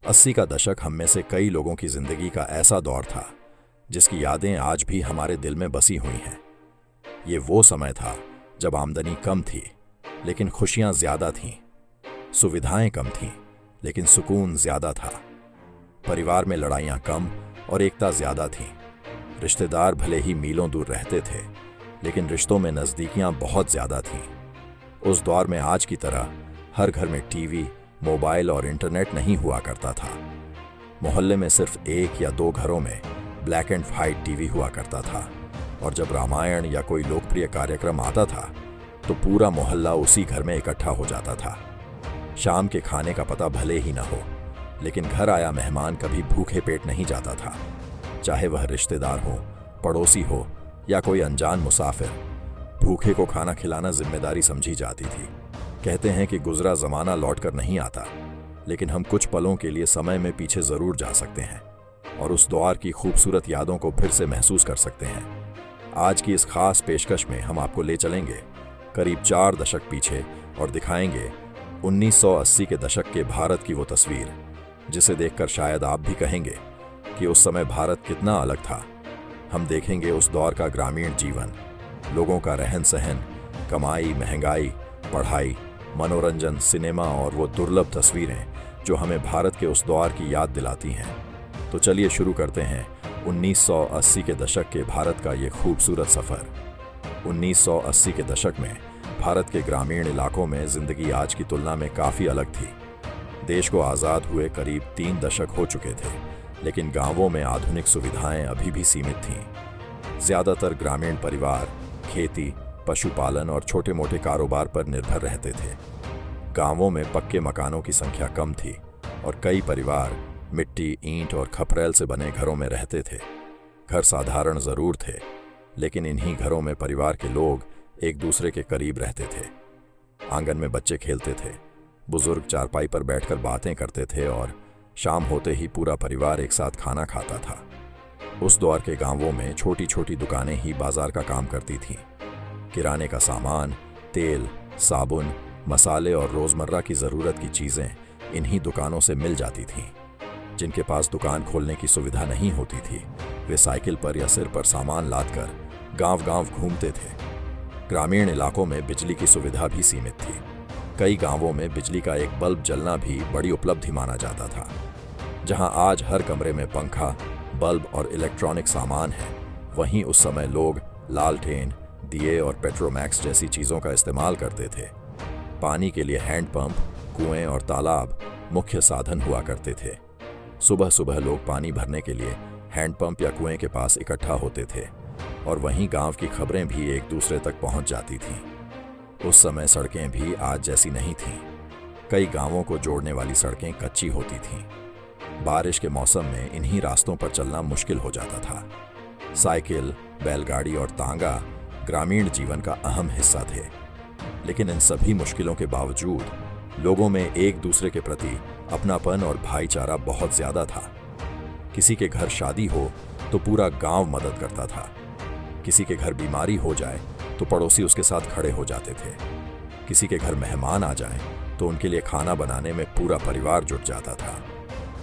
80 का दशक हम में से कई लोगों की जिंदगी का ऐसा दौर था जिसकी यादें आज भी हमारे दिल में बसी हुई हैं। ये वो समय था जब आमदनी कम थी लेकिन खुशियां ज्यादा थीं, सुविधाएं कम थीं लेकिन सुकून ज्यादा था। परिवार में लड़ाइयां कम और एकता ज्यादा थी। रिश्तेदार भले ही मीलों दूर रहते थे लेकिन रिश्तों में नजदीकियां बहुत ज्यादा थीं। उस दौर में आज की तरह हर घर में टीवी, मोबाइल और इंटरनेट नहीं हुआ करता था। मोहल्ले में सिर्फ एक या दो घरों में ब्लैक एंड व्हाइट टीवी हुआ करता था और जब रामायण या कोई लोकप्रिय कार्यक्रम आता था तो पूरा मोहल्ला उसी घर में इकट्ठा हो जाता था। शाम के खाने का पता भले ही न हो लेकिन घर आया मेहमान कभी भूखे पेट नहीं जाता था, चाहे वह रिश्तेदार हो, पड़ोसी हो या कोई अनजान मुसाफिर। भूखे को खाना खिलाना जिम्मेदारी समझी जाती थी। कहते हैं कि गुजरा जमाना लौट कर नहीं आता, लेकिन हम कुछ पलों के लिए समय में पीछे जरूर जा सकते हैं और उस दौर की खूबसूरत यादों को फिर से महसूस कर सकते हैं। आज की इस खास पेशकश में हम आपको ले चलेंगे करीब 4 दशक पीछे और दिखाएंगे 1980 के दशक के भारत की वो तस्वीर जिसे देखकर शायद आप भी कहेंगे कि उस समय भारत कितना अलग था। हम देखेंगे उस दौर का ग्रामीण जीवन, लोगों का रहन सहन, कमाई, महंगाई, पढ़ाई, मनोरंजन, सिनेमा और वो दुर्लभ तस्वीरें जो हमें भारत के उस दौर की याद दिलाती हैं। तो चलिए शुरू करते हैं 1980 के दशक के भारत का ये खूबसूरत सफर। 1980 के दशक में भारत के ग्रामीण इलाकों में जिंदगी आज की तुलना में काफी अलग थी। देश को आजाद हुए करीब 3 दशक हो चुके थे लेकिन गांवों में आधुनिक सुविधाएं अभी भी सीमित थीं। ज्यादातर ग्रामीण परिवार खेती, पशुपालन और छोटे मोटे कारोबार पर निर्भर रहते थे। गांवों में पक्के मकानों की संख्या कम थी और कई परिवार मिट्टी, ईंट और खपरेल से बने घरों में रहते थे। घर साधारण जरूर थे लेकिन इन्हीं घरों में परिवार के लोग एक दूसरे के करीब रहते थे। आंगन में बच्चे खेलते थे, बुजुर्ग चारपाई पर बैठकर बातें करते थे और शाम होते ही पूरा परिवार एक साथ खाना खाता था। उस दौर के गांवों में छोटी छोटी दुकानें ही बाजार का काम करती थीं। किराने का सामान, तेल, साबुन, मसाले और रोजमर्रा की जरूरत की चीजें इन्हीं दुकानों से मिल जाती थीं। जिनके पास दुकान खोलने की सुविधा नहीं होती थी वे साइकिल पर या सिर पर सामान लादकर गांव-गांव घूमते थे। ग्रामीण इलाकों में बिजली की सुविधा भी सीमित थी। कई गांवों में बिजली का एक बल्ब जलना भी बड़ी उपलब्धि माना जाता था। जहां आज हर कमरे में पंखा, बल्ब और इलेक्ट्रॉनिक सामान है, वहीं उस समय लोग लालटेन, दिए और पेट्रोमैक्स जैसी चीजों का इस्तेमाल करते थे। पानी के लिए हैंडपंप, कुएं और तालाब मुख्य साधन हुआ करते थे। सुबह सुबह लोग पानी भरने के लिए हैंडपंप या कुएं के पास इकट्ठा होते थे और वहीं गांव की खबरें भी एक दूसरे तक पहुंच जाती थीं। उस समय सड़कें भी आज जैसी नहीं थीं। कई गांवों को जोड़ने वाली सड़कें कच्ची होती थीं। बारिश के मौसम में इन्हीं रास्तों पर चलना मुश्किल हो जाता था। साइकिल, बैलगाड़ी और तांगा ग्रामीण जीवन का अहम हिस्सा थे। लेकिन इन सभी मुश्किलों के बावजूद लोगों में एक दूसरे के प्रति अपनापन और भाईचारा बहुत ज्यादा था। किसी के घर शादी हो तो पूरा गांव मदद करता था। किसी के घर बीमारी हो जाए तो पड़ोसी उसके साथ खड़े हो जाते थे। किसी के घर मेहमान आ जाएं तो उनके लिए खाना बनाने में पूरा परिवार जुट जाता था।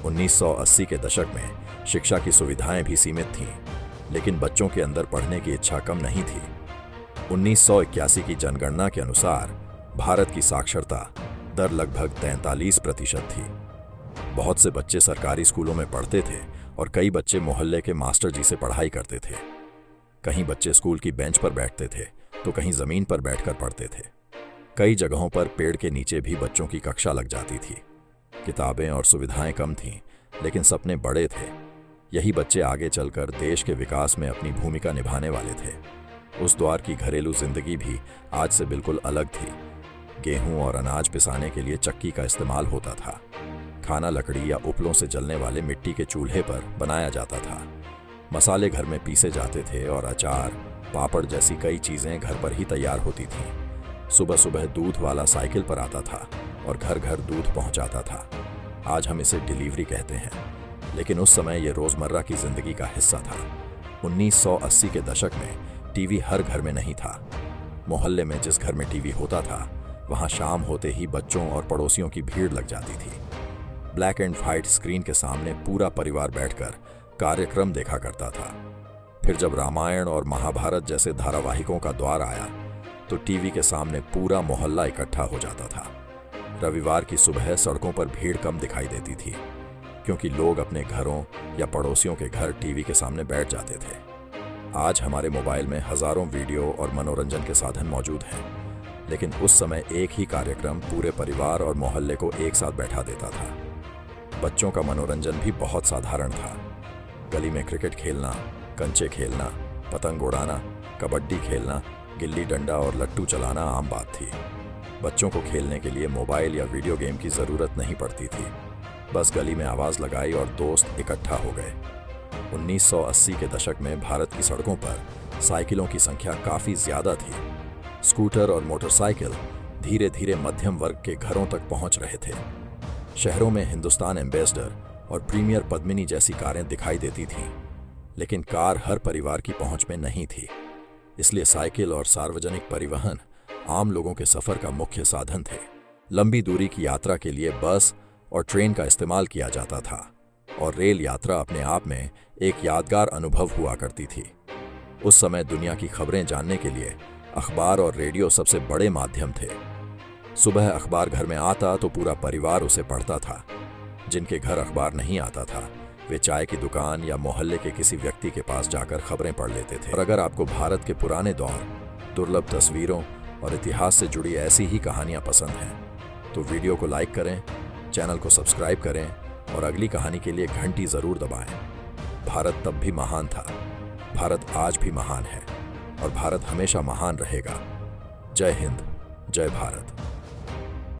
1980 के दशक में शिक्षा की सुविधाएं भी सीमित थीं, लेकिन बच्चों के अंदर पढ़ने की इच्छा कम नहीं थी। 1981 की जनगणना के अनुसार भारत की साक्षरता दर लगभग 43% थी। बहुत से बच्चे सरकारी स्कूलों में पढ़ते थे और कई बच्चे मोहल्ले के मास्टर जी से पढ़ाई करते थे। कहीं बच्चे स्कूल की बेंच पर बैठते थे तो कहीं जमीन पर बैठकर पढ़ते थे। कई जगहों पर पेड़ के नीचे भी बच्चों की कक्षा लग जाती थी। किताबें और सुविधाएं कम थीं, लेकिन सपने बड़े थे। यही बच्चे आगे चलकर देश के विकास में अपनी भूमिका निभाने वाले थे। उस दौर की घरेलू जिंदगी भी आज से बिल्कुल अलग थी। गेहूं और अनाज पिसाने के लिए चक्की का इस्तेमाल होता था। खाना लकड़ी या उपलों से जलने वाले मिट्टी के चूल्हे पर बनाया जाता था। मसाले घर में पीसे जाते थे और अचार, पापड़ जैसी कई चीजें घर पर ही तैयार होती थीं। सुबह सुबह दूध वाला साइकिल पर आता था और घर घर दूध पहुंचाता था। आज हम इसे डिलीवरी कहते हैं, लेकिन उस समय ये रोजमर्रा की जिंदगी का हिस्सा था। 1980 के दशक में टीवी हर घर में नहीं था। मोहल्ले में जिस घर में टीवी होता था वहां शाम होते ही बच्चों और पड़ोसियों की भीड़ लग जाती थी। ब्लैक एंड व्हाइट स्क्रीन के सामने पूरा परिवार बैठकर कार्यक्रम देखा करता था। फिर जब रामायण और महाभारत जैसे धारावाहिकों का दौर आया तो टीवी के सामने पूरा मोहल्ला इकट्ठा हो जाता था। रविवार की सुबह सड़कों पर भीड़ कम दिखाई देती थी क्योंकि लोग अपने घरों या पड़ोसियों के घर टीवी के सामने बैठ जाते थे। आज हमारे मोबाइल में हजारों वीडियो और मनोरंजन के साधन मौजूद हैं, लेकिन उस समय एक ही कार्यक्रम पूरे परिवार और मोहल्ले को एक साथ बैठा देता था। बच्चों का मनोरंजन भी बहुत साधारण था। गली में क्रिकेट खेलना, कंचे खेलना, पतंग उड़ाना, कबड्डी खेलना, गिल्ली डंडा और लट्टू चलाना आम बात थी। बच्चों को खेलने के लिए मोबाइल या वीडियो गेम की जरूरत नहीं पड़ती थी। बस गली में आवाज लगाई और दोस्त इकट्ठा हो गए। 1980 के दशक में भारत की सड़कों पर साइकिलों की संख्या काफी ज्यादा थी। स्कूटर और मोटरसाइकिल धीरे धीरे मध्यम वर्ग के घरों तक पहुंच रहे थे। शहरों में हिंदुस्तान एम्बेसडर और प्रीमियर पद्मिनी जैसी कारें दिखाई देती थीं, लेकिन कार हर परिवार की पहुंच में नहीं थी। इसलिए साइकिल और सार्वजनिक परिवहन आम लोगों के सफर का मुख्य साधन थे। लंबी दूरी की यात्रा के लिए बस और ट्रेन का इस्तेमाल किया जाता था और रेल यात्रा अपने आप में एक यादगार अनुभव हुआ करती थी। उस समय दुनिया की खबरें जानने के लिए अखबार और रेडियो सबसे बड़े माध्यम थे। सुबह अखबार घर में आता तो पूरा परिवार उसे पढ़ता था। जिनके घर अखबार नहीं आता था वे चाय की दुकान या मोहल्ले के किसी व्यक्ति के पास जाकर खबरें पढ़ लेते थे। और अगर आपको भारत के पुराने दौर, दुर्लभ तस्वीरों और इतिहास से जुड़ी ऐसी ही कहानियां पसंद हैं तो वीडियो को लाइक करें, चैनल को सब्सक्राइब करें और अगली कहानी के लिए घंटी जरूर दबाएं। भारत तब भी महान था, भारत आज भी महान है और भारत हमेशा महान रहेगा। जय हिंद, जय भारत।